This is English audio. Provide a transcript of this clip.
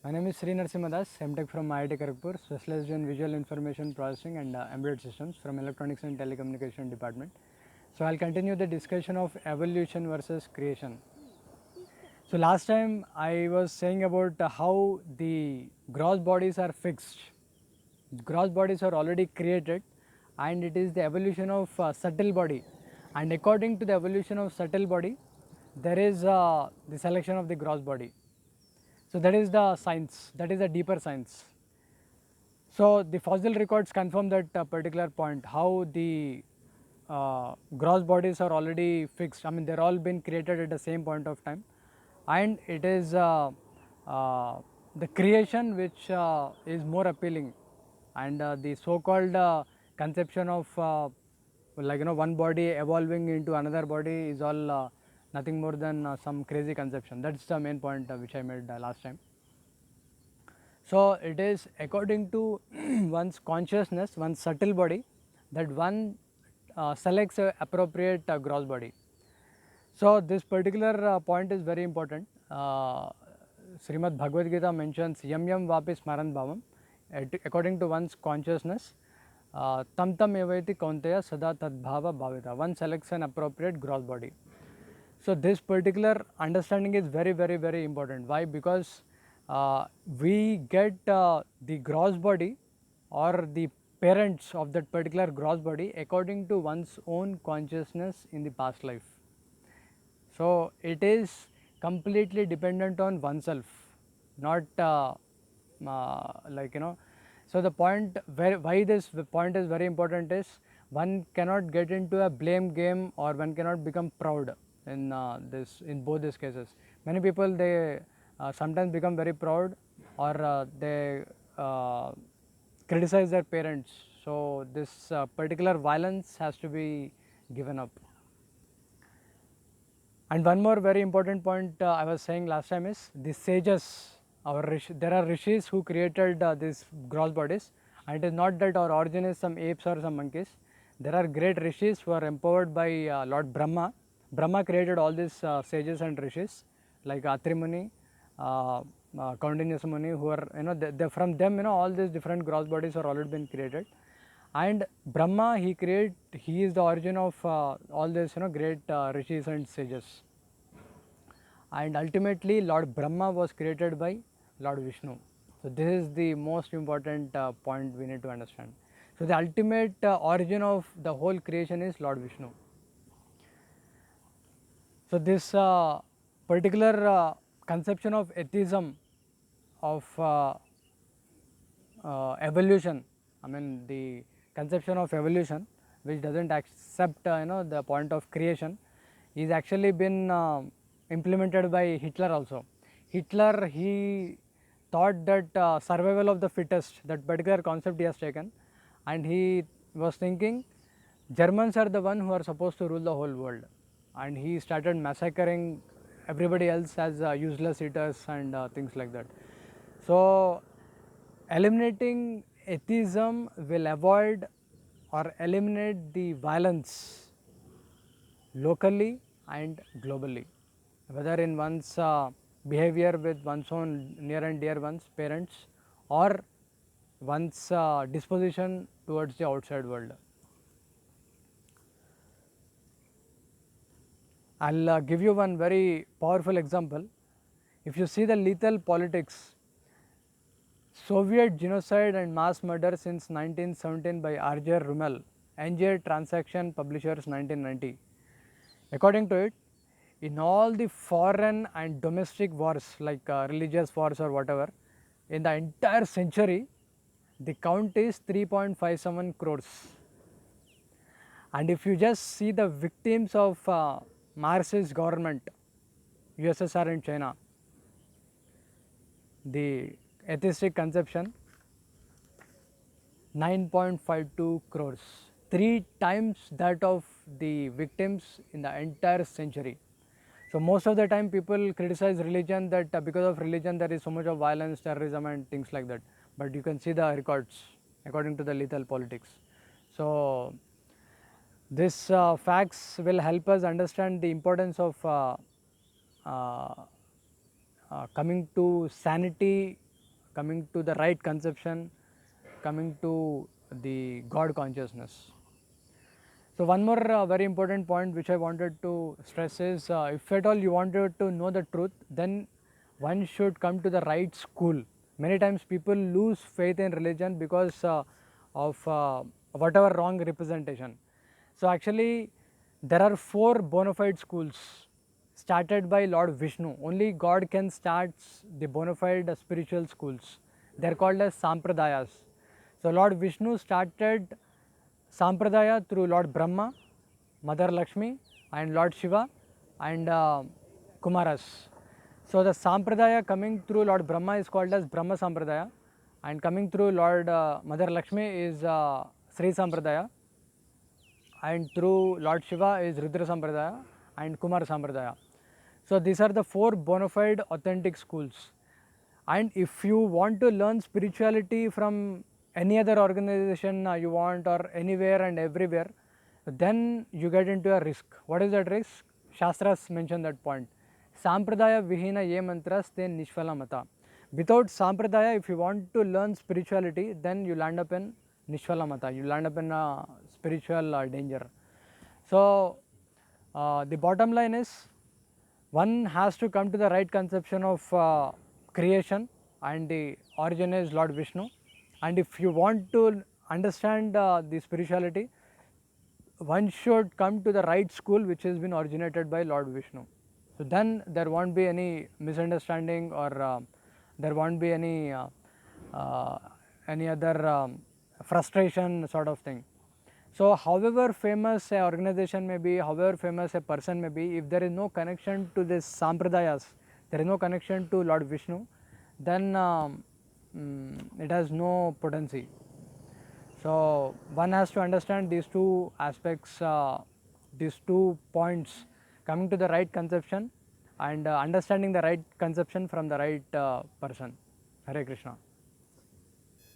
My name is Sri Narasimhadas, MTech from IIT Kharagpur, specialized in visual information processing and embedded systems from Electronics and Telecommunication Department. So I'll continue the discussion of evolution versus creation. So last time I was saying about how the gross bodies are fixed. Gross bodies are already created and it is the evolution of subtle body, and according to the evolution of subtle body there is the selection of the gross body. So that is the science, that is a deeper science. So the fossil records confirm that particular point, how the gross bodies are already fixed. I mean, they're all been created at the same point of time, and it is the creation which is more appealing, and the so-called conception of one body evolving into another body is all nothing more than some crazy conception. That's the main point which I made last time. So it is according to one's consciousness, one's subtle body, that one selects a appropriate gross body. So this particular point is very important. Srimad Bhagavad Gita mentions yam yam vapi smaran bhavam. According to one's consciousness, tam tam evaiti kaunteya sada tadbhava bhavita. One selects an appropriate gross body. So this particular understanding is very, very, very important. Why? Because we get the gross body or the parents of that particular gross body according to one's own consciousness in the past life. So it is completely dependent on oneself, not So the point why this point is very important is one cannot get into a blame game, or one cannot become proud in both these cases. Many people, they sometimes become very proud, or they criticize their parents. So this particular violence has to be given up. And one more very important point I was saying last time is the sages. There are rishis who created these gross bodies, and it is not that our origin is some apes or some monkeys. There are great rishis who are empowered by Lord Brahma. Brahma created all these sages and rishis like Atri Muni, Kaundinya Muni, who are, from them, all these different gross bodies are already been created. And Brahma, he is the origin of all these great rishis and sages. And ultimately Lord Brahma was created by Lord Vishnu. So this is the most important point we need to understand. So the ultimate origin of the whole creation is Lord Vishnu. So this particular conception of atheism, of evolution, I mean the conception of evolution which doesn't accept the point of creation, is actually been implemented by Hitler also. Hitler, he thought that survival of the fittest, that particular concept he has taken, and he was thinking Germans are the one who are supposed to rule the whole world, and he started massacring everybody else as useless eaters and things like that. So eliminating atheism will avoid or eliminate the violence locally and globally, whether in one's behavior with one's own near and dear ones, parents, or one's disposition towards the outside world. I'll give you one very powerful example. If you see the lethal politics, Soviet genocide and mass murder since 1917 by R.J. Rummel, NJ Transaction Publishers, 1990. According to it, in all the foreign and domestic wars like religious wars or whatever, in the entire century, the count is 3.57 crores. And if you just see the victims of Marxist government, USSR and China, the atheistic conception, 9.52 crores, 3 times that of the victims in the entire century. So most of the time people criticize religion, that because of religion there is so much of violence, terrorism and things like that. But you can see the records according to the lethal politics. So this facts will help us understand the importance of coming to sanity coming to the right conception, coming to the God consciousness. So one more very important point which I wanted to stress is if at all you wanted to know the truth, then one should come to the right school. Many times people lose faith in religion because of whatever wrong representation. So actually there are four bona fide schools started by Lord Vishnu. Only God can start the bona fide spiritual schools. They are called as Sampradayas. So Lord Vishnu started Sampradaya through Lord Brahma, Mother Lakshmi, and Lord Shiva, and Kumaras. So the Sampradaya coming through Lord Brahma is called as Brahma Sampradaya, and coming through Lord Mother Lakshmi is Sri Sampradaya, and through Lord Shiva is Rudra Sampradaya and Kumar Sampradaya. So these are the four bona fide authentic schools. And if you want to learn spirituality from any other organization you want, or anywhere and everywhere, then you get into a risk. What is that risk? Shastras mention that point. Sampradaya vihina ye mantras te nishphala mata. Without sampradaya, if you want to learn spirituality, then you land up in nishphala mata. You land up in spiritual danger. So the bottom line is, one has to come to the right conception of creation, and the origin is Lord Vishnu. And if you want to understand the spirituality, one should come to the right school which has been originated by Lord Vishnu. So then there won't be any misunderstanding, or there won't be uh, any other frustration sort of thing. So however famous a organization may be, however famous a person may be, if there is no connection to this Sampradayas, there is no connection to Lord Vishnu, then it has no potency. So one has to understand these two aspects, these 2 points, coming to the right conception and understanding the right conception from the right person. Hare Krishna.